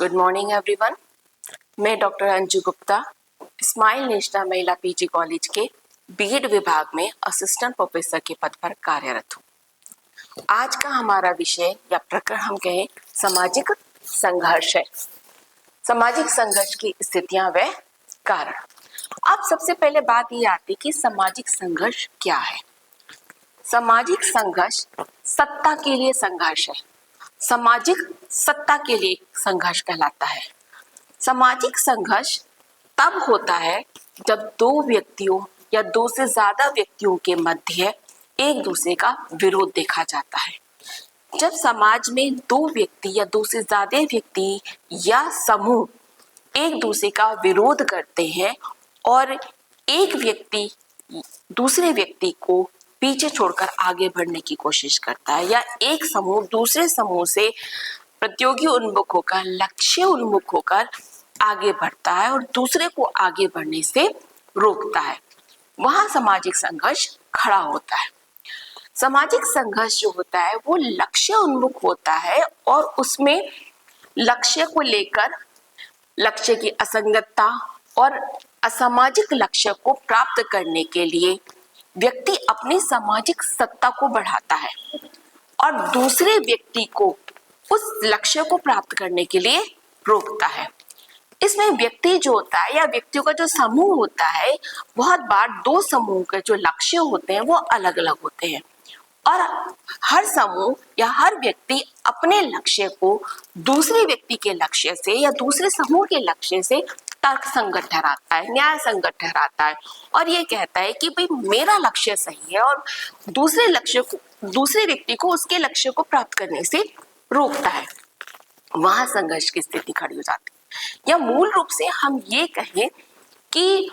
Good morning everyone. मैं doctor Anju Gupta smile national Mahila PG college के BEd विभाग में असिस्टेंट प्रोफेसर के पद पर कार्यरत हूँ। आज का हमारा विषय या प्रकरण हम कहें सामाजिक संघर्ष है। सामाजिक संघर्ष की स्थितियां व कारण। अब सबसे पहले बात ये आती कि सामाजिक संघर्ष क्या है। सामाजिक संघर्ष सत्ता के लिए संघर्ष है। सामाजिक सत्ता के लिए संघर्ष कहलाता है। सामाजिक संघर्ष तब होता है जब दो व्यक्तियों या दो से ज्यादा व्यक्तियों के मध्य एक दूसरे का विरोध देखा जाता है। जब समाज में दो व्यक्ति या दो से ज्यादा व्यक्ति या समूह एक दूसरे का विरोध करते हैं और एक व्यक्ति दूसरे व्यक्ति को पीछे छोड़कर आगे बढ़ने की कोशिश करता है, या एक समूह दूसरे समूह से प्रतियोगी उन्मुख होकर लक्ष्य उन्मुख होकर आगे बढ़ता है और दूसरे को आगे बढ़ने से रोकता है, वहां सामाजिक संघर्ष खड़ा होता है। सामाजिक संघर्ष जो होता है वो लक्ष्य उन्मुख होता है और उसमें लक्ष्य को लेकर लक्ष्य की असंगतता और असामाजिक लक्ष्य को प्राप्त करने के लिए व्यक्ति अपनी सामाजिक सत्ता को बढ़ाता है और दूसरे व्यक्ति को उस लक्ष्य को प्राप्त करने के लिए रोकता है। इसमें व्यक्ति जो होता है या व्यक्तियों का जो समूह होता है, बहुत बार दो समूह के जो लक्ष्य होते हैं वो अलग अलग होते हैं और हर समूह या हर व्यक्ति अपने लक्ष्य को दूसरे व्यक्ति के लक्ष्य से या दूसरे समूह के लक्ष्य से तर्क संगत ठहराता है, न्याय संगत ठहराता है और ये कहता है कि भाई मेरा लक्ष्य सही है और दूसरे व्यक्ति को उसके लक्ष्य को प्राप्त करने से रोकता है। वहां संघर्ष की स्थिति खड़ी हो जाती है। या मूल रूप से हम ये कहें कि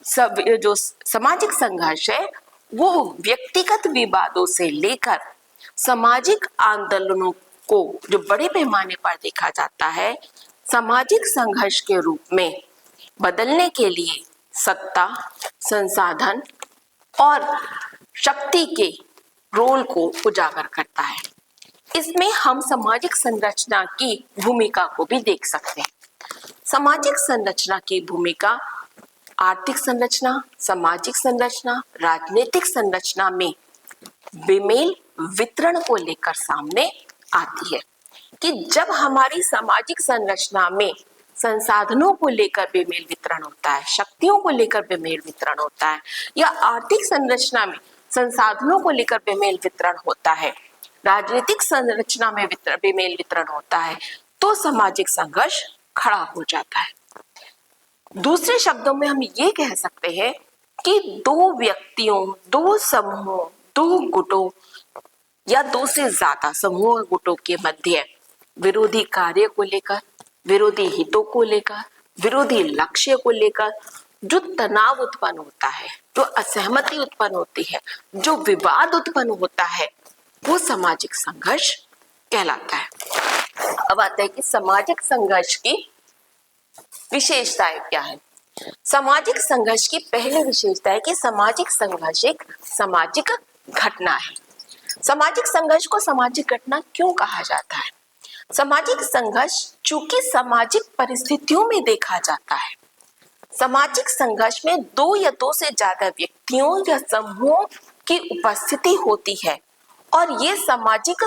सब जो सामाजिक संघर्ष है वो व्यक्तिगत विवादों से लेकर सामाजिक आंदोलनों को जो बड़े पैमाने पर देखा जाता है सामाजिक संघर्ष के रूप में बदलने के लिए सत्ता, संसाधन और शक्ति के रोल को उजागर करता है। इसमें हम सामाजिक संरचना की भूमिका को भी देख सकते हैं। सामाजिक संरचना की भूमिका आर्थिक संरचना, सामाजिक संरचना, राजनीतिक संरचना में बेमेल वितरण को लेकर सामने आती है कि जब हमारी सामाजिक संरचना में संसाधनों को लेकर बेमेल वितरण होता है, शक्तियों को लेकर बेमेल वितरण होता है, या आर्थिक संरचना में संसाधनों को लेकर बेमेल वितरण होता है, राजनीतिक संरचना में बेमेल वितरण होता है, तो सामाजिक संघर्ष खड़ा हो जाता है। दूसरे शब्दों में हम ये कह सकते हैं कि दो व्यक्तियों, दो समूहों, दो गुटों या दो से ज्यादा समूह गुटों के मध्य विरोधी कार्य को लेकर, विरोधी हितों को लेकर, विरोधी लक्ष्य को लेकर जो तनाव उत्पन्न होता है, जो असहमति उत्पन्न होती है, जो विवाद उत्पन्न होता है, वो सामाजिक संघर्ष कहलाता है। अब आता है कि सामाजिक संघर्ष की विशेषताएं क्या है। सामाजिक संघर्ष की पहली विशेषता है कि सामाजिक संघर्ष एक सामाजिक घटना है। सामाजिक संघर्ष को सामाजिक घटना क्यों कहा जाता है? सामाजिक संघर्ष चूंकि सामाजिक परिस्थितियों में देखा जाता है। सामाजिक संघर्ष में दो या दो से ज्यादा व्यक्तियों या समूहों की उपस्थिति होती है और ये सामाजिक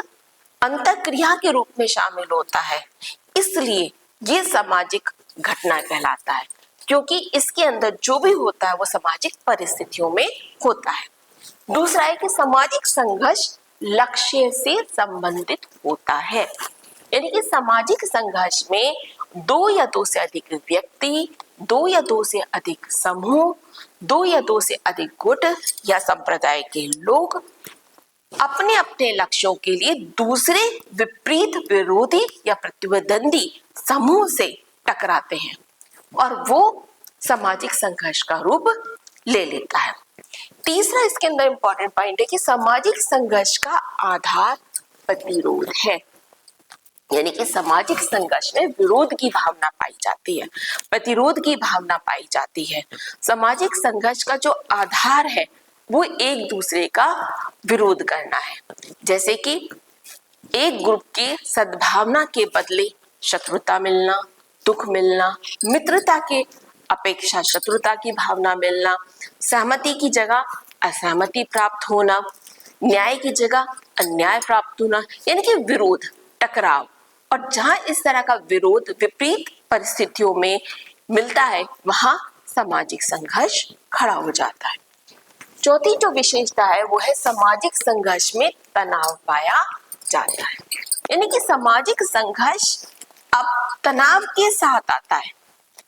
अंतःक्रिया के रूप में शामिल होता है, इसलिए ये सामाजिक घटना कहलाता है क्योंकि इसके अंदर जो भी होता है वो सामाजिक परिस्थितियों में होता है। दूसरा है कि सामाजिक संघर्ष लक्ष्य से संबंधित होता है, यानी कि सामाजिक संघर्ष में दो या दो से अधिक व्यक्ति, दो या दो से अधिक समूह, दो या दो से अधिक गुट या संप्रदाय के लोग अपने अपने लक्ष्यों के लिए दूसरे विपरीत विरोधी या प्रतिद्वंदी समूह से टकराते हैं और वो सामाजिक संघर्ष का रूप ले लेता है। तीसरा इसके अंदर इंपॉर्टेंट पॉइंट है कि सामाजिक संघर्ष का आधार प्रतिरोध है, यानी कि सामाजिक संघर्ष में विरोध की भावना पाई जाती है, प्रतिरोध की भावना पाई जाती है। सामाजिक संघर्ष का जो आधार है वो एक दूसरे का विरोध करना है, जैसे कि एक ग्रुप की सद्भावना के बदले शत्रुता मिलना, दुख मिलना, मित्रता के अपेक्षा शत्रुता की भावना मिलना, सहमति की जगह असहमति प्राप्त होना, न्याय की जगह अन्याय प्राप्त होना, यानी कि विरोध, टकराव। और जहां इस तरह का विरोध विपरीत परिस्थितियों में मिलता है वहां सामाजिक संघर्ष खड़ा हो जाता है। चौथी जो विशेषता है वो है सामाजिक संघर्ष में तनाव पाया जाता है। यानी कि सामाजिक संघर्ष अब तनाव के साथ आता है,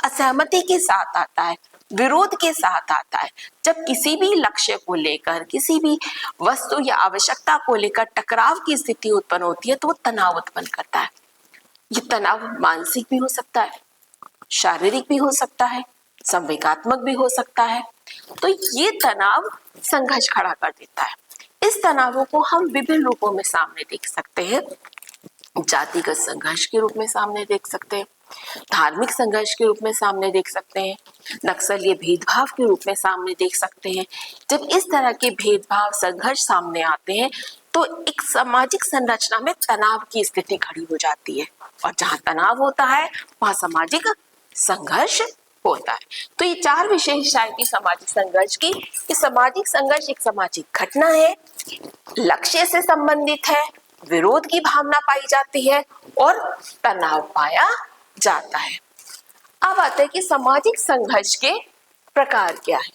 असहमति के साथ आता है, विरोध के साथ आता है। जब किसी भी लक्ष्य को लेकर, किसी भी वस्तु या आवश्यकता को लेकर टकराव की स्थिति उत्पन्न होती है तो वो तनाव उत्पन्न करता है। ये तनाव मानसिक भी हो सकता है, शारीरिक भी हो सकता है, संवेगात्मक भी हो सकता है। तो ये तनाव संघर्ष खड़ा कर देता है। इस तनावों को हम विभिन्न रूपों में सामने देख सकते हैं। जातिगत संघर्ष के रूप में सामने देख सकते हैं, धार्मिक संघर्ष के रूप में सामने देख सकते हैं, नक्सलीय भेदभाव के रूप में सामने देख सकते हैं। जब इस तरह के भेदभाव संघर्ष सामने आते हैं तो एक सामाजिक संरचना में तनाव की स्थिति खड़ी हो जाती है, और जहां तनाव होता है वहां सामाजिक संघर्ष होता है। तो ये चार विशेषताएं थी सामाजिक संघर्ष की। कि सामाजिक संघर्ष एक सामाजिक घटना है, लक्ष्य से संबंधित है, विरोध की भावना पाई जाती है और तनाव पाया जाता है। अब आता है कि सामाजिक संघर्ष के प्रकार क्या है।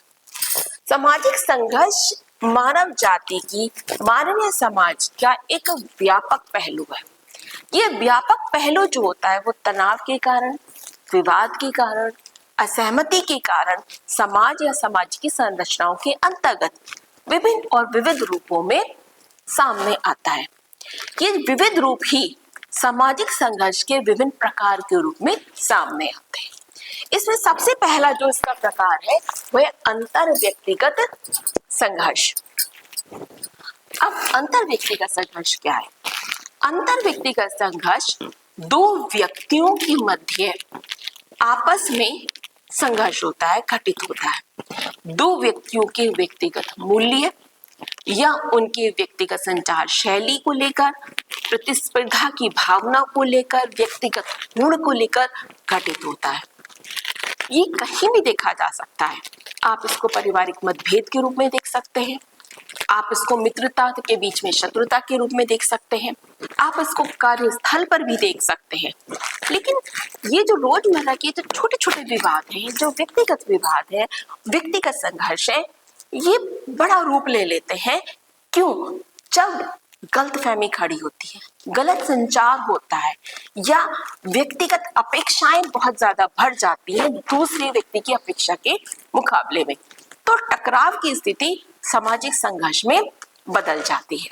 सामाजिक संघर्ष मानव जाति की, मानवीय समाज का एक व्यापक पहलू है। यह व्यापक पहलू जो होता है वो तनाव के कारण, विवाद के कारण, असहमति के कारण समाज या समाज की संरचनाओं के अंतर्गत विभिन्न और विविध रूपों में सामने आता है। ये विविध रूप ही सामाजिक संघर्ष के विभिन्न प्रकार के रूप में सामने आते हैं। इसमें सबसे पहला जो इसका प्रकार है वह अंतर व्यक्तिगत संघर्ष। अब अंतर व्यक्तिगत संघर्ष क्या है? अंतर व्यक्तिगत संघर्ष दो व्यक्तियों के मध्य आपस में संघर्ष होता है, घटित होता है। दो व्यक्तियों के व्यक्तिगत मूल्य या उनके व्यक्तिगत संचार शैली को लेकर, प्रतिस्पर्धा की भावना को लेकर, व्यक्तिगत गुण को लेकर घटित होता है। ये कहीं भी देखा जा सकता है। आप इसको पारिवारिक मतभेद के रूप में देख सकते हैं, आप इसको मित्रता के बीच में शत्रुता के रूप में देख सकते हैं, आप इसको कार्यस्थल पर भी देख सकते हैं। लेकिन ये जो रोजमर्रा के जो छोटे छोटे विवाद हैं, जो व्यक्तिगत विवाद है, व्यक्तिगत संघर्ष है, ये बड़ा रूप ले लेते हैं। क्यों? जब गलतफहमी खड़ी होती है, गलत संचार होता है, या व्यक्तिगत अपेक्षाएं बहुत ज्यादा बढ़ जाती हैं दूसरे व्यक्ति की अपेक्षा के मुकाबले में, तो टकराव की स्थिति सामाजिक संघर्ष में बदल जाती है।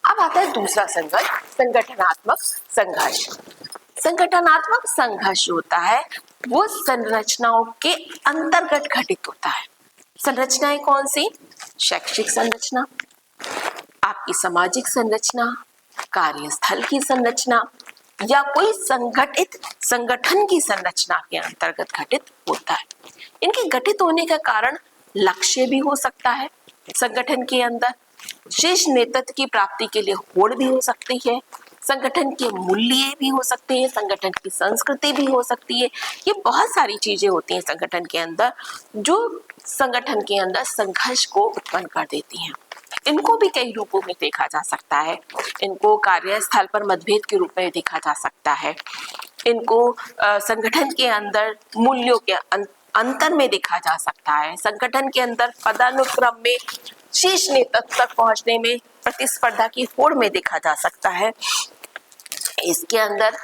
अब आता है दूसरा संघर्ष, संगठनात्मक संघर्ष। संगठनात्मक संघर्ष होता है वो संरचनाओं के अंतर्गत घटित होता है। संरचनाएं कौन सी? शैक्षिक संरचना, आपकी सामाजिक संरचना, कार्यस्थल की संरचना, या कोई संगठित संगठन की संरचना के अंतर्गत घटित होता है। इनके घटित होने का कारण लक्ष्य भी हो सकता है, संगठन के अंदर शीर्ष नेतृत्व की प्राप्ति के लिए होड़ भी हो सकती है, संगठन के मूल्य भी हो सकते हैं, संगठन की संस्कृति भी हो सकती है। ये बहुत सारी चीजें होती हैं संगठन के अंदर जो संगठन के अंदर संघर्ष को उत्पन्न कर देती हैं। इनको भी कई रूपों में देखा जा सकता है। इनको कार्यस्थल पर मतभेद के रूप में देखा जा सकता है, इनको संगठन के अंदर मूल्यों के अंतर में देखा जा सकता है, संगठन के अंदर पदानुक्रम में शीर्ष नेतृत्व तक पहुंचने में प्रतिस्पर्धा की होड़ में देखा जा सकता है। इसके अंदर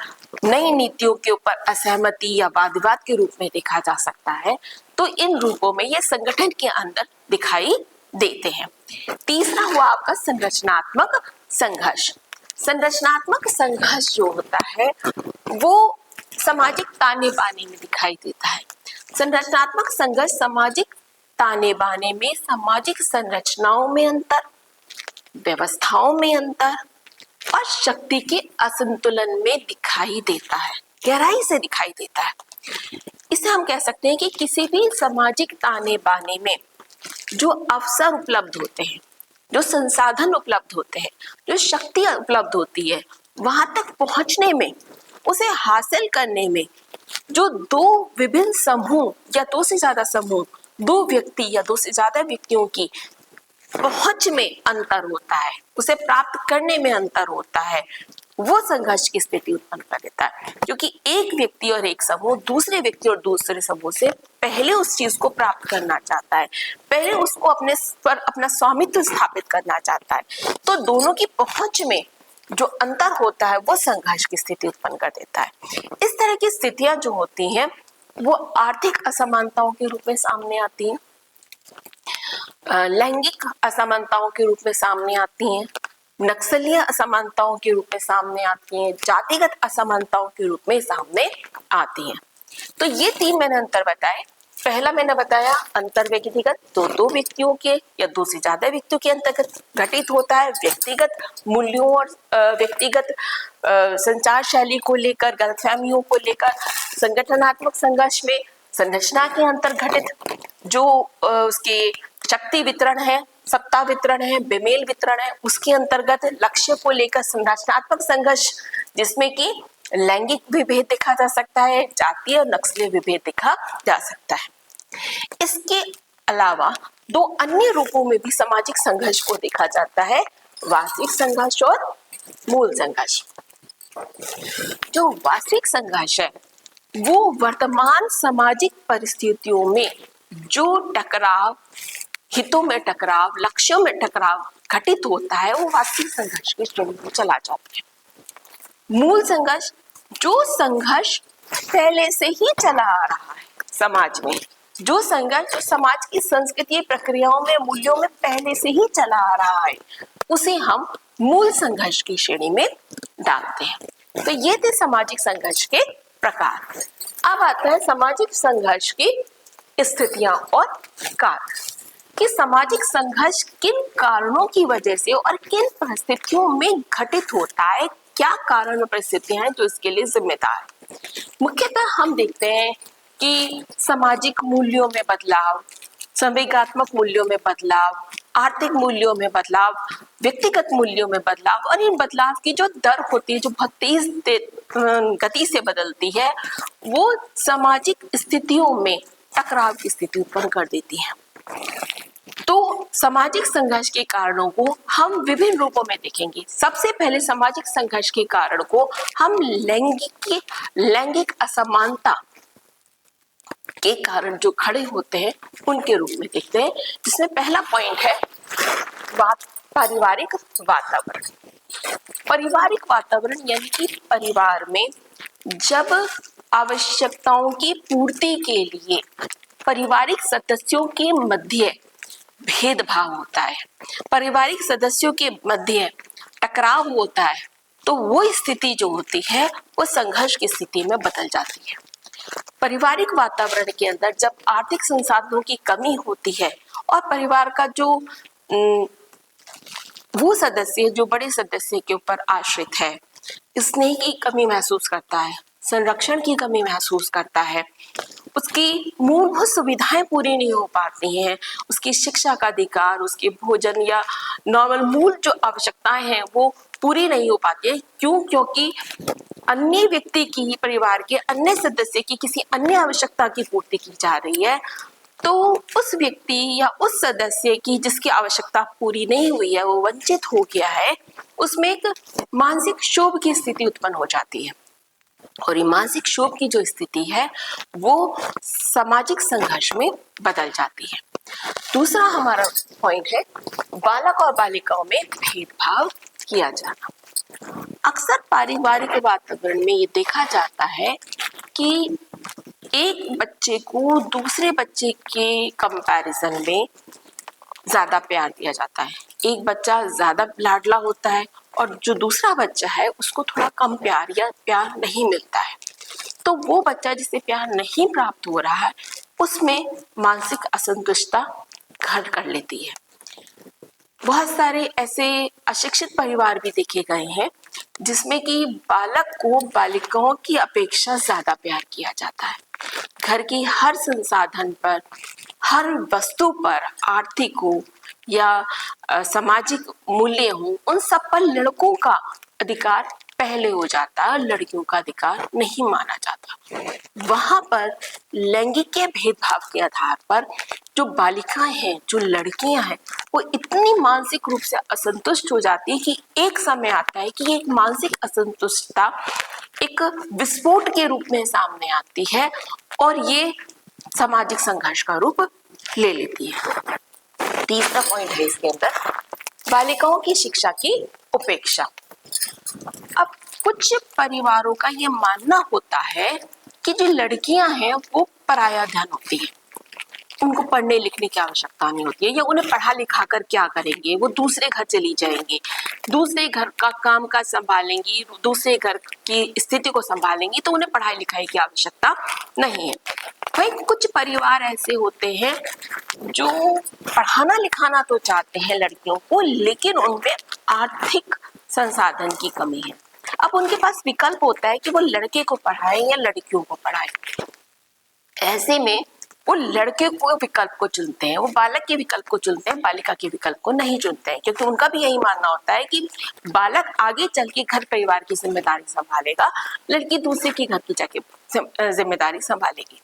नई नीतियों के ऊपर असहमति या वाद विवाद के रूप में देखा जा सकता है। तो इन रूपों में ये संगठन के अंदर दिखाई देते हैं। तीसरा हुआ आपका संरचनात्मक संघर्ष। संरचनात्मक संघर्ष जो होता है वो सामाजिक ताने बाने में दिखाई देता है। संरचनात्मक संघर्ष सामाजिक ताने बाने में, सामाजिक संरचनाओं में अंतर, व्यवस्थाओं में अंतर और शक्ति के असंतुलन में दिखाई देता है, गहराई से दिखाई देता है। इसे हम कह सकते हैं कि किसी भी सामाजिक ताने बाने में जो अवसर उपलब्ध होते हैं, जो संसाधन उपलब्ध होते हैं, जो शक्ति उपलब्ध होती है, वहां तक पहुंचने में उसे हासिल करने में जो दो विभिन्न समूह या दो से ज्यादा समूह, दो व्यक्ति या दो से ज्यादा व्यक्तियों की पहुंच में अंतर होता है, उसे प्राप्त करने में अंतर होता है, वो संघर्ष की स्थिति उत्पन्न कर देता है। क्योंकि एक व्यक्ति और एक समूह दूसरे व्यक्ति और दूसरे समूह से पहले उस चीज को प्राप्त करना चाहता है, पहले उसको अपने पर अपना स्वामित्व स्थापित करना चाहता है, तो दोनों की पहुंच में जो अंतर होता है वो संघर्ष की स्थिति उत्पन्न कर देता है। इस तरह की स्थितियां जो होती हैं वो आर्थिक असमानताओं के रूप में सामने आती हैं, लैंगिक असमानताओं के रूप में सामने आती हैं, नक्सलीय असमानताओं के रूप में सामने आती हैं, जातिगत असमानताओं के रूप में सामने आती हैं। तो ये तीन मैंने अंतर बताए। पहला मैंने बताया अंतर व्यक्तिगत, तो दो व्यक्तियों के या दो से ज्यादा व्यक्तियों के अंतर्गत घटित होता है। व्यक्तिगत मूल्यों और व्यक्तिगत संचार शैली को लेकर, गलतफहमियों को लेकर संगठनात्मक संघर्ष में संरचना के अंतर घटित जो उसके शक्ति वितरण है, सत्ता वितरण है, बेमेल वितरण है, उसके अंतर्गत लक्ष्य को लेकर संरचनात्मक संघर्ष जिसमें कि लैंगिक विभेद देखा जा सकता है, जातीय और नस्लीय विभेद देखा जा सकता है। इसके अलावा दो अन्य रूपों में भी सामाजिक संघर्ष को देखा जाता है, वास्तविक संघर्ष और मूल संघर्ष। जो वास्तविक संघर्ष है वो वर्तमान सामाजिक परिस्थितियों में जो टकराव, हितों में टकराव, लक्ष्यों में टकराव घटित होता है वो वास्तविक संघर्ष की श्रेणी में चला जाता है। मूल संघर्ष, जो संघर्ष पहले से ही चला आ रहा है समाज में, जो संघर्ष जो समाज की संस्कृति, प्रक्रियाओं में, मूल्यों में पहले से ही चला आ रहा है, उसे हम मूल संघर्ष की श्रेणी में डालते हैं। तो ये थे सामाजिक संघर्ष के प्रकार। अब आता है सामाजिक संघर्ष की स्थितियां और कारण कि सामाजिक संघर्ष किन कारणों की वजह से और किन परिस्थितियों में घटित होता है, क्या कारण और परिस्थितियां हैं जो इसके लिए जिम्मेदार है। मुख्यतः हम देखते हैं कि सामाजिक मूल्यों में बदलाव, संवेगात्मक मूल्यों में बदलाव, आर्थिक मूल्यों में बदलाव, व्यक्तिगत मूल्यों में बदलाव, और इन बदलाव की जो दर होती है, जो बहुत तेज गति से बदलती है, वो सामाजिक स्थितियों में टकराव की स्थिति उत्पन्न कर देती है। तो सामाजिक संघर्ष के कारणों को हम विभिन्न रूपों में देखेंगे। सबसे पहले सामाजिक संघर्ष के कारण को हम लैंगिक असमानता के कारण जो खड़े होते हैं उनके रूप में देखते हैं, जिसमें पहला पॉइंट है पारिवारिक वातावरण। पारिवारिक वातावरण यानी कि परिवार में जब आवश्यकताओं की पूर्ति के लिए पारिवारिक सदस्यों के मध्य भेदभाव होता है, पारिवारिक सदस्यों के मध्य टकराव होता है, तो वो स्थिति जो होती है वो संघर्ष की स्थिति में बदल जाती है। पारिवारिक वातावरण के अंदर जब आर्थिक संसाधनों की कमी होती है और परिवार का जो वो सदस्य जो बड़े सदस्य के ऊपर आश्रित है, स्नेह की कमी महसूस करता है, संरक्षण की कमी महसूस करता है, उसकी मूलभूत सुविधाएं पूरी नहीं हो पाती हैं, उसकी शिक्षा का अधिकार, उसके भोजन या नॉर्मल मूल जो आवश्यकताएं हैं वो पूरी नहीं हो पाती है। क्यों? क्योंकि अन्य व्यक्ति की, परिवार के अन्य सदस्य की किसी अन्य आवश्यकता की पूर्ति की जा रही है, तो उस व्यक्ति या उस सदस्य की जिसकी आवश्यकता पूरी नहीं हुई है, वो वंचित हो गया है, उसमें एक मानसिक क्षोभ की स्थिति उत्पन्न हो जाती है। और ये मानसिक क्षोभ की जो स्थिति है वो सामाजिक संघर्ष में बदल जाती है। दूसरा हमारा पॉइंट है बालक और बालिकाओं में भेदभाव किया जाना। अक्सर पारिवारिक वातावरण में ये देखा जाता है कि एक बच्चे को दूसरे बच्चे के कंपैरिजन में ज्यादा प्यार दिया जाता है, एक बच्चा ज्यादा लाडला होता है और जो दूसरा बच्चा है उसको थोड़ा कम प्यार या प्यार नहीं मिलता है। तो वो बच्चा जिसे प्यार नहीं प्राप्त हो रहा है उसमें मानसिक असंतुष्टता घर कर लेती है। बहुत सारे ऐसे अशिक्षित परिवार भी देखे गए हैं जिसमें कि बालक को बालिकाओं की अपेक्षा ज्यादा प्यार किया जाता है। घर की हर संसाधन पर, हर वस्तु पर, आर्थिक हो या सामाजिक मूल्य हो, उन सब पर लड़कों का अधिकार पहले हो जाता, लड़कियों का अधिकार नहीं माना जाता। वहां पर लैंगिक के भेदभाव के आधार पर जो बालिकाएं हैं, जो लड़कियां हैं, वो इतनी मानसिक रूप से असंतुष्ट हो जाती है कि एक समय आता है कि एक मानसिक असंतुष्टता एक विस्फोट के रूप में सामने आती है और ये सामाजिक संघर्ष का रूप ले लेती है। तीसरा पॉइंट है इसके अंदर, बालिकाओं की शिक्षा की उपेक्षा। अब कुछ परिवारों का ये मानना होता है कि जो लड़कियां हैं वो पराया धन होती है, उनको पढ़ने लिखने की आवश्यकता नहीं होती है, या उन्हें पढ़ा लिखा कर क्या करेंगे, वो दूसरे घर चली जाएंगी, दूसरे घर का काम काज संभालेंगी, दूसरे घर की स्थिति को संभालेंगी, तो उन्हें पढ़ाई लिखाई की आवश्यकता नहीं है। भाई कुछ परिवार ऐसे होते हैं जो पढ़ाना लिखाना तो चाहते हैं लड़कियों को, लेकिन उनमें आर्थिक संसाधन की कमी है। अब उनके पास विकल्प होता है कि वो लड़के को पढ़ाएं या लड़कियों को पढ़ाएं। ऐसे में वो लड़के को विकल्प को चुनते हैं, वो बालक के विकल्प को चुनते हैं, बालिका के विकल्प को नहीं चुनते हैं, क्योंकि उनका भी यही मानना होता है कि बालक आगे चल के घर परिवार की जिम्मेदारी संभालेगा, लड़की दूसरे के घर की जाके जिम्मेदारी संभालेगी।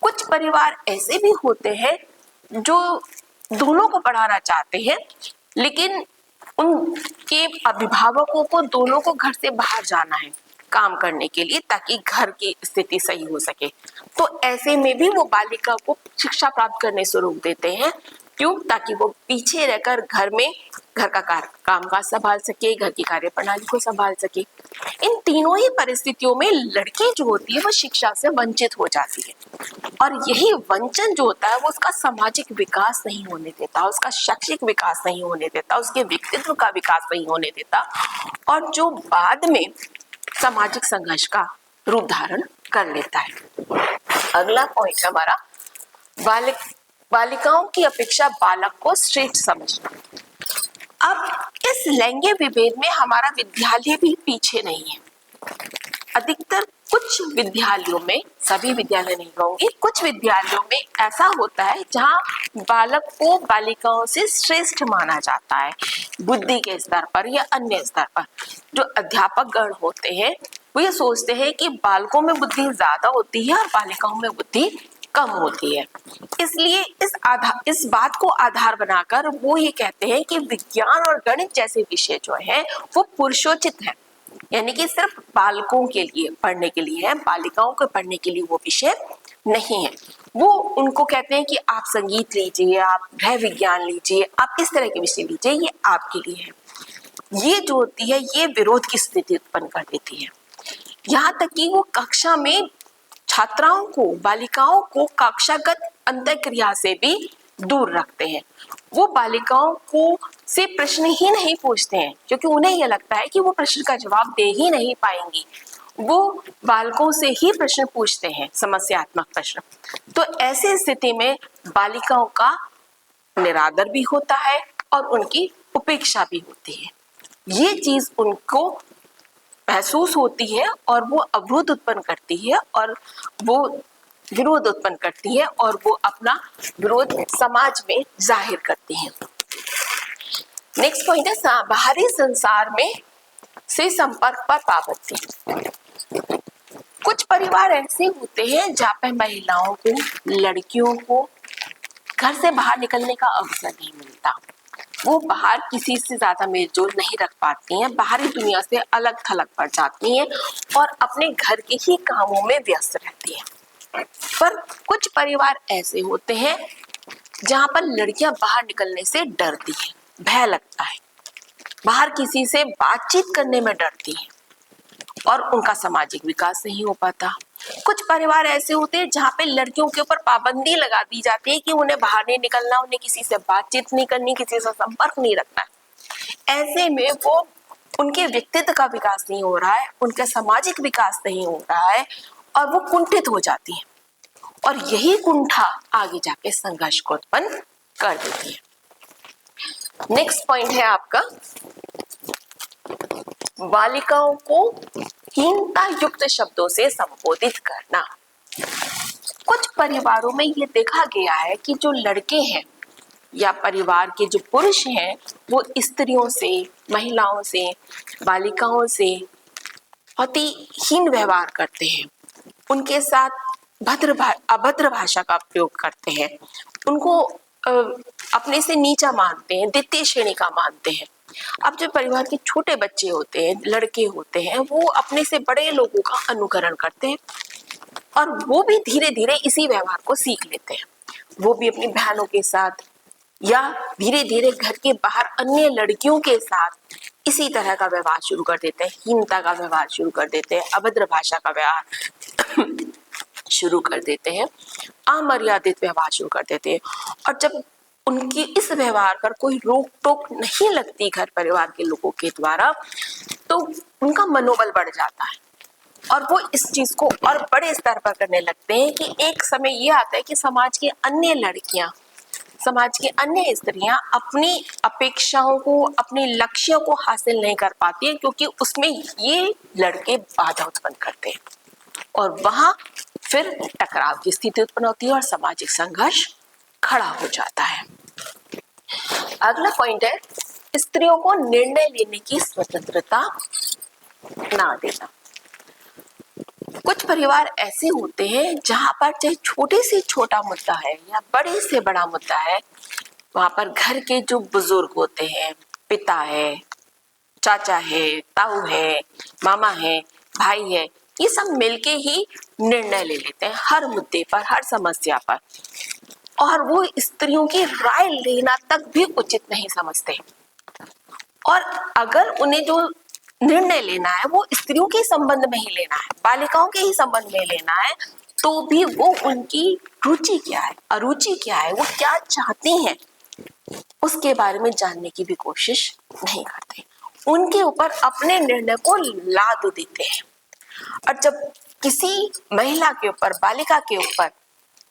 कुछ परिवार ऐसे भी होते हैं जो दोनों को पढ़ाना चाहते हैं, लेकिन उनके अभिभावकों को दोनों को घर से बाहर जाना है काम करने के लिए, ताकि घर की स्थिति सही हो सके। तो ऐसे में भी वो बालिका को शिक्षा प्राप्त करने से रोक देते हैं। क्यों? ताकि वो पीछे रहकर घर में घर का काम काज संभाल सके, घर की कार्य प्रणाली को संभाल सके। इन तीनों ही परिस्थितियों में लड़की जो होती है वो शिक्षा से वंचित हो जाती है, और यही वंचन जो होता है वो उसका सामाजिक विकास नहीं होने देता, उसका शैक्षिक विकास नहीं होने देता, उसके व्यक्तित्व का विकास नहीं होने देता, और जो बाद में सामाजिक संघर्ष का रूप धारण कर लेता है। अगला पॉइंट हमारा, बालिकाओं की अपेक्षा बालक को श्रेष्ठ समझना। अब इस लैंगिक विभेद में हमारा विद्यालय भी पीछे नहीं है। अधिकतर कुछ विद्यालयों में, सभी विद्यालय नहीं कहूंगी, कुछ विद्यालयों में ऐसा होता है जहां बालक को बालिकाओं से श्रेष्ठ माना जाता है, बुद्धि के स्तर पर या अन्य स्तर पर। जो अध्यापक गण होते हैं वो ये सोचते हैं कि बालकों में बुद्धि ज्यादा होती है और बालिकाओं में बुद्धि कम होती है, इसलिए इस बात को आधार बनाकर वो ये कहते हैं कि विज्ञान और गणित जैसे विषय जो है वो पुरुषोचित है, यानी कि सिर्फ बालकों के लिए पढ़ने के लिए है, बालिकाओं को पढ़ने के लिए वो विषय नहीं है। वो उनको कहते हैं कि आप संगीत लीजिए, आप गृह विज्ञान लीजिए, आप इस तरह के विषय लीजिए, ये आपके लिए है। ये जो होती है ये विरोध की स्थिति उत्पन्न कर देती है। यहाँ तक कि वो कक्षा में छात्राओं को, बालिकाओं को कक्षागत अंतःक्रिया से भी दूर रखते हैं। वो बालिकाओं को से प्रश्न ही नहीं पूछते हैं, क्योंकि उन्हें यह लगता है कि वो प्रश्न का जवाब दे ही नहीं पाएंगी। वो बालकों से ही प्रश्न पूछते हैं, समस्यात्मक प्रश्न। तो ऐसी स्थिति में बालिकाओं का निरादर भी होता है और उनकी उपेक्षा भी होती है। ये चीज उनको महसूस होती है और वो अवरोध उत्पन्न करती है और वो विरोध उत्पन्न करती है और वो अपना विरोध समाज में जाहिर करती हैं। नेक्स्ट पॉइंट है बाहरी संसार में से संपर्क पर पाबंदी। कुछ परिवार ऐसे होते हैं जहाँ पे महिलाओं को, लड़कियों को घर से बाहर निकलने का अवसर नहीं मिलता। वो बाहर किसी से ज्यादा मेलजोल नहीं रख पाती हैं, बाहरी दुनिया से अलग थलग पड़ जाती हैं और अपने घर के ही कामों में व्यस्त रहती हैं। पर कुछ परिवार ऐसे होते हैं जहाँ पर लड़कियां बाहर निकलने से डरती हैं, भय लगता है, बाहर किसी से बातचीत करने में डरती हैं और उनका सामाजिक विकास नहीं हो पाता। कुछ परिवार ऐसे होते हैं जहाँ पे लड़कियों के ऊपर पाबंदी लगा दी जाती है कि उन्हें बाहर नहीं निकलना, उन्हें किसी से बातचीत नहीं करनी, किसी से संपर्क नहीं रखना। ऐसे में वो उनके व्यक्तित्व का विकास नहीं हो रहा है, उनका सामाजिक विकास नहीं हो रहा है और वो कुंठित हो जाती है, और यही कुंठा आगे जाके संघर्ष को उत्पन्न कर देती है। नेक्स्ट पॉइंट है आपका, बालिकाओं को हीनता युक्त शब्दों से संबोधित करना। कुछ परिवारों में ये देखा गया है कि जो लड़के हैं या परिवार के जो पुरुष हैं वो स्त्रियों से, महिलाओं से, बालिकाओं से अति हीन व्यवहार करते हैं, उनके साथ अभद्र भाषा का प्रयोग करते हैं, उनको अपने से नीचा मानते हैं, द्वितीय श्रेणी का मानते हैं। अब जो परिवार के छोटे बच्चे होते हैं, लड़के होते हैं, वो अपने से बड़े लोगों का अनुकरण करते हैं और वो भी धीरे धीरे इसी व्यवहार को सीख लेते हैं। वो भी अपनी बहनों के साथ या धीरे धीरे घर के बाहर अन्य लड़कियों के साथ इसी तरह का व्यवहार शुरू कर देते हैं, हीनता का व्यवहार शुरू कर देते हैं, अभद्र भाषा का व्यवहार शुरू कर देते हैं, अमर्यादित व्यवहार शुरू कर देते हैं। और जब उनकी इस व्यवहार पर कोई रोक टोक नहीं लगती घर परिवार के लोगों के द्वारा, तो उनका मनोबल बढ़ जाता है और वो इस चीज को और बड़े स्तर पर करने लगते हैं कि एक समय ये आता है कि समाज की अन्य लड़कियां, समाज की अन्य स्त्रियां अपनी अपेक्षाओं को, अपने लक्ष्यों को हासिल नहीं कर पाती है, क्योंकि उसमें ये लड़के बाधा उत्पन्न करते हैं और वहां फिर टकराव की स्थिति उत्पन्न होती है और सामाजिक संघर्ष खड़ा हो जाता है। अगला पॉइंट है स्त्रियों को निर्णय लेने की स्वतंत्रता ना देना। कुछ परिवार ऐसे होते हैं जहां पर चाहे छोटे से छोटा मुद्दा है या बड़े से बड़ा मुद्दा है, वहां पर घर के जो बुजुर्ग होते हैं, पिता है, चाचा है, ताऊ है, मामा है, भाई है, ये सब मिलके ही निर्णय ले लेते हैं हर मुद्दे पर, हर समस्या पर, और वो स्त्रियों की राय लेना तक भी उचित नहीं समझते। और अगर उन्हें जो निर्णय लेना है वो स्त्रियों के संबंध में ही लेना है, बालिकाओं के ही संबंध में लेना है, तो भी वो उनकी रुचि क्या है, अरुचि क्या है, वो क्या चाहती हैं, उसके बारे में जानने की भी कोशिश नहीं करते। उनके ऊपर अपने निर्णय को लाद देते हैं। और जब किसी महिला के ऊपर, बालिका के ऊपर,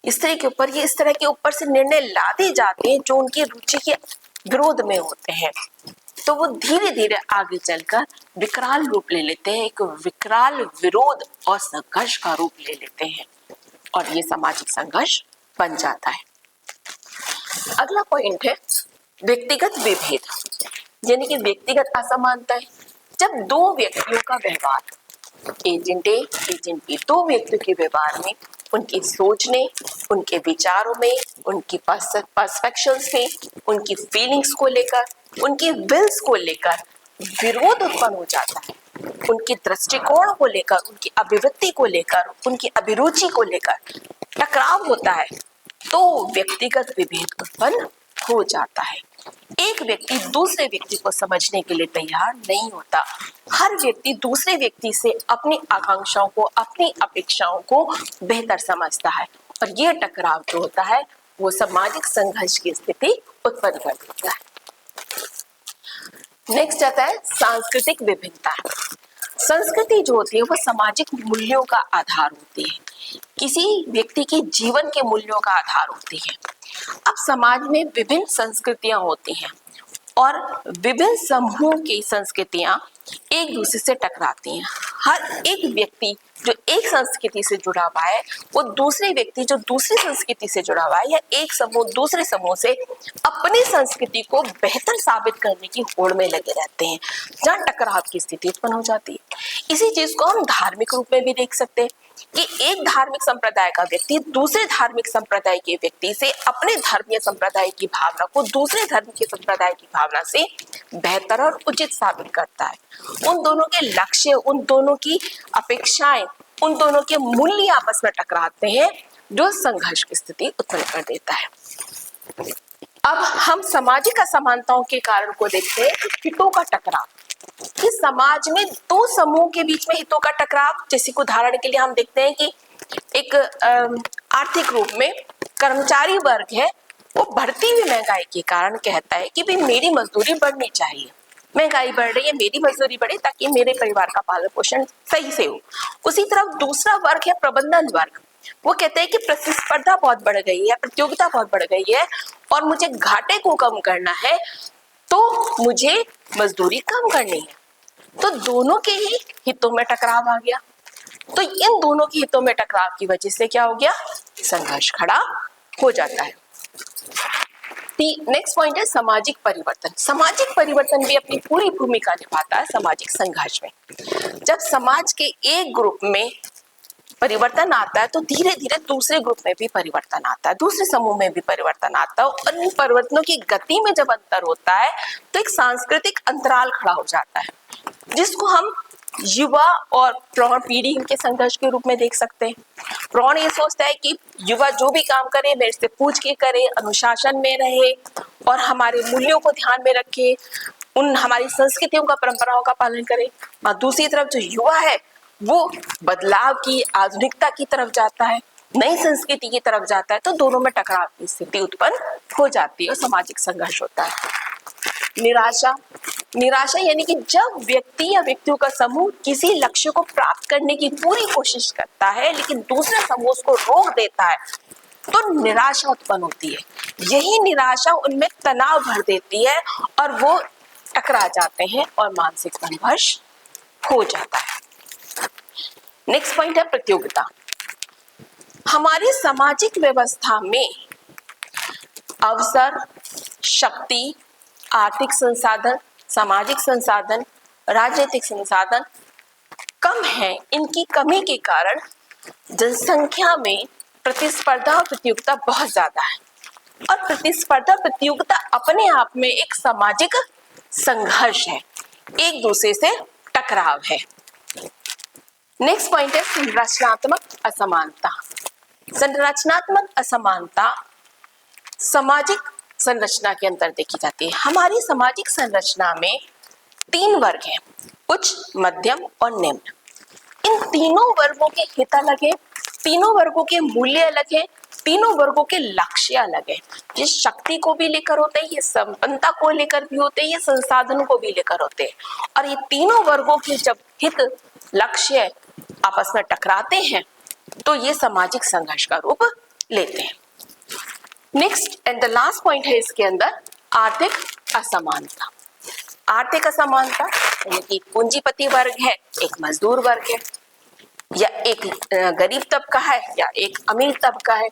स्त्री के ऊपर ये इस तरह के ऊपर से निर्णय लादे जाते हैं जो उनकी रुचि के विरोध में होते हैं, तो वो धीरे धीरे आगे चलकर विकराल रूप ले लेते हैं, एक विकराल विरोध और संघर्ष का रूप ले लेते हैं और ये सामाजिक संघर्ष बन जाता है। अगला पॉइंट है व्यक्तिगत विभेद, यानी कि व्यक्तिगत असमानता है। जब दो व्यक्तियों का व्यवहार, एजेंट ए, एजेंट बी, दो व्यक्तियों के व्यवहार में, उनकी सोचने, उनके विचारों में, उनकी पर्सपेक्शंस में, उनकी फीलिंग्स को लेकर, उनकी विल्स को लेकर विरोध उत्पन्न हो जाता है, उनकी दृष्टिकोण को लेकर, उनकी अभिव्यक्ति को लेकर, उनकी अभिरुचि को लेकर टकराव होता है, तो व्यक्तिगत विभेद उत्पन्न हो जाता है। एक व्यक्ति दूसरे व्यक्ति को समझने के लिए तैयार नहीं होता। हर व्यक्ति दूसरे व्यक्ति से अपनी आकांक्षाओं को, अपनी अपेक्षाओं को बेहतर समझता है और ये टकराव जो होता है वो सामाजिक संघर्ष की स्थिति उत्पन्न कर देता है। नेक्स्ट आता है सांस्कृतिक विभिन्नता। संस्कृति जो होती है वो सामाजिक मूल्यों का आधार होती है, किसी व्यक्ति के जीवन के मूल्यों का आधार होती है। अब समाज में विभिन्न संस्कृतियां होती हैं और विभिन्न समूहों की संस्कृतियां एक दूसरे से टकराती हैं। हर एक व्यक्ति जो एक संस्कृति से जुड़ा हुआ है, वो दूसरे व्यक्ति जो दूसरी संस्कृति से जुड़ा हुआ है, या एक समूह दूसरे समूह से अपनी संस्कृति को बेहतर साबित करने की होड़ में लगे रहते हैं, जहाँ टकराव की स्थिति उत्पन्न हो जाती है। इसी चीज को हम धार्मिक रूप में भी देख सकते हैं कि एक धार्मिक संप्रदाय का व्यक्ति दूसरे धार्मिक संप्रदाय के व्यक्ति से अपने धर्मीय संप्रदाय की भावना को दूसरे धर्म के संप्रदाय की भावना से बेहतर और उचित साबित करता है। उन दोनों के लक्ष्य, उन दोनों की अपेक्षाएं, उन दोनों के मूल्य आपस में टकराते हैं, जो संघर्ष की स्थिति उत्पन्न कर देता है। अब हम सामाजिक असमानताओं के कारण को देखते हैं, हितों का टकराव। कि समाज में दो समूह के बीच में हितों का टकराव, जैसे कि उदाहरण के लिए हम देखते हैं कि एक आर्थिक रूप में कर्मचारी वर्ग है, वो बढ़ती हुई महंगाई के कारण कहता है कि भाई मेरी मजदूरी बढ़नी चाहिए, महंगाई बढ़ रही है, मेरी मजदूरी बढ़े ताकि मेरे परिवार का पालन पोषण सही से हो। उसी तरफ दूसरा वर्ग है प्रबंधन वर्ग, वो कहते हैं कि प्रतिस्पर्धा बहुत बढ़ गई है, प्रतियोगिता बहुत बढ़ गई है और मुझे घाटे को कम करना है, तो मुझे मजदूरी कम करनी है। तो दोनों के ही हितों में टकराव आ गया। तो इन दोनों के हितों में टकराव की वजह से क्या हो गया, संघर्ष खड़ा हो जाता है। नेक्स्ट पॉइंट है सामाजिक परिवर्तन। सामाजिक परिवर्तन भी अपनी पूरी भूमिका निभाता है सामाजिक संघर्ष में। जब समाज के एक ग्रुप में परिवर्तन आता है तो धीरे धीरे दूसरे ग्रुप में भी परिवर्तन आता है, दूसरे समूह में भी परिवर्तन आता है, और इन परिवर्तनों की गति में जब अंतर होता है तो एक सांस्कृतिक अंतराल खड़ा हो जाता है, जिसको हम युवा और प्रौढ़ पीढ़ी के संघर्ष के रूप में देख सकते हैं। प्रौढ़ ये सोचता है कि युवा जो भी काम करे मेरे से पूछ के करे, अनुशासन में रहे और हमारे मूल्यों को ध्यान में रखे, उन हमारी संस्कृतियों का, परंपराओं का पालन करे। और दूसरी तरफ जो युवा है वो बदलाव की, आधुनिकता की तरफ जाता है, नई संस्कृति की तरफ जाता है, तो दोनों में टकराव की स्थिति उत्पन्न हो जाती है और सामाजिक संघर्ष होता है। निराशा, निराशा यानी कि जब व्यक्ति या व्यक्तियों का समूह किसी लक्ष्य को प्राप्त करने की पूरी कोशिश करता है लेकिन दूसरा समूह उसको रोक देता है तो निराशा उत्पन्न होती है। यही निराशा उनमें तनाव भर देती है और वो टकरा जाते हैं और मानसिक संघर्ष हो जाता है। नेक्स्ट पॉइंट है प्रतियोगिता। हमारी सामाजिक व्यवस्था में अवसर, शक्ति, आर्थिक संसाधन, सामाजिक संसाधन, राजनीतिक संसाधन कम है। इनकी कमी के कारण जनसंख्या में प्रतिस्पर्धा और प्रतियोगिता बहुत ज्यादा है, और प्रतिस्पर्धा प्रतियोगिता अपने आप में एक सामाजिक संघर्ष है, एक दूसरे से टकराव है। नेक्स्ट पॉइंट है संरचनात्मक असमानता। संरचनात्मक असमानता सामाजिक संरचना के अंदर देखी जाती है। हमारी सामाजिक संरचना में 3 वर्ग हैं, उच्च, मध्यम और निम्न। इन तीनों वर्गों के हित अलग है, तीनों वर्गों के मूल्य अलग है, तीनों वर्गों के लक्ष्य अलग है। ये शक्ति को भी लेकर होते हैं, ये संपन्नता को लेकर भी होते हैं, ये संसाधनों को भी लेकर होते हैं, और ये तीनों वर्गों के जब हित, लक्ष्य आपस में टकराते हैं तो ये सामाजिक संघर्ष का रूप लेते हैं। Next and the last point है इसके अंदर आर्थिक असमानता। आर्थिक असमानता यानी कि पूंजीपति वर्ग है, एक मजदूर वर्ग है, या एक गरीब तबका है या एक अमीर तबका है।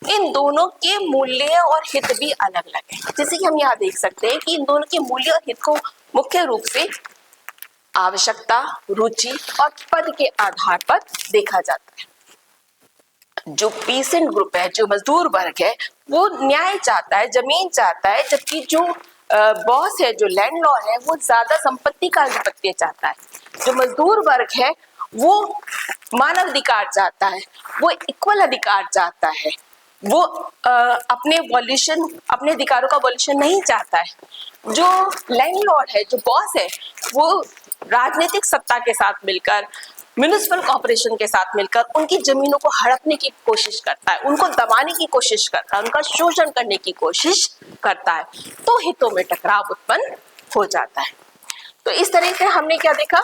इन दोनों के मूल्य और हित भी अलग अलग है। जैसे कि हम यहाँ देख सकते हैं कि इन दोनों के मूल्य और हित को मुख्य रूप से आवश्यकता, रुचि और पद के आधार पर देखा जाता है। जो पीसेंट ग्रुप है, जो मजदूर वर्ग है, वो न्याय चाहता है, जमीन चाहता है, जबकि जो बॉस है, जो लैंडलॉर्ड है, वो ज्यादा संपत्ति का अधिपत्य चाहता है। जो मजदूर वर्ग है वो मानव अधिकार चाहता है, वो इक्वल अधिकार चाहता है, वो अपने वॉल्यूशन, अपने अधिकारों का वॉल्यूशन नहीं चाहता है। जो लैंडलॉर्ड है, जो बॉस है, वो राजनीतिक सत्ता के साथ मिलकर, म्युनिसिपल कॉर्पोरेशन के साथ मिलकर उनकी जमीनों को हड़पने की कोशिश करता है, उनको दबाने की कोशिश करता है, उनका शोषण करने की कोशिश करता है, तो हितों में टकराव उत्पन्न हो जाता है। तो इस तरह से हमने क्या देखा?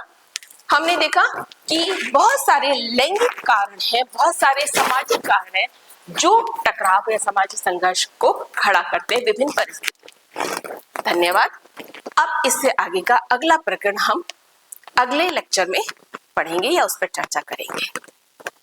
हमने देखा कि बहुत सारे लैंगिक कारण हैं, बहुत सारे सामाजिक कारण हैं जो टकराव या सामाजिक संघर्ष को खड़ा करते हैं विभिन्न परिस्थितियों। धन्यवाद। अब इससे आगे का अगला प्रकरण हम अगले लेक्चर में पढ़ेंगे या उस पर चर्चा करेंगे।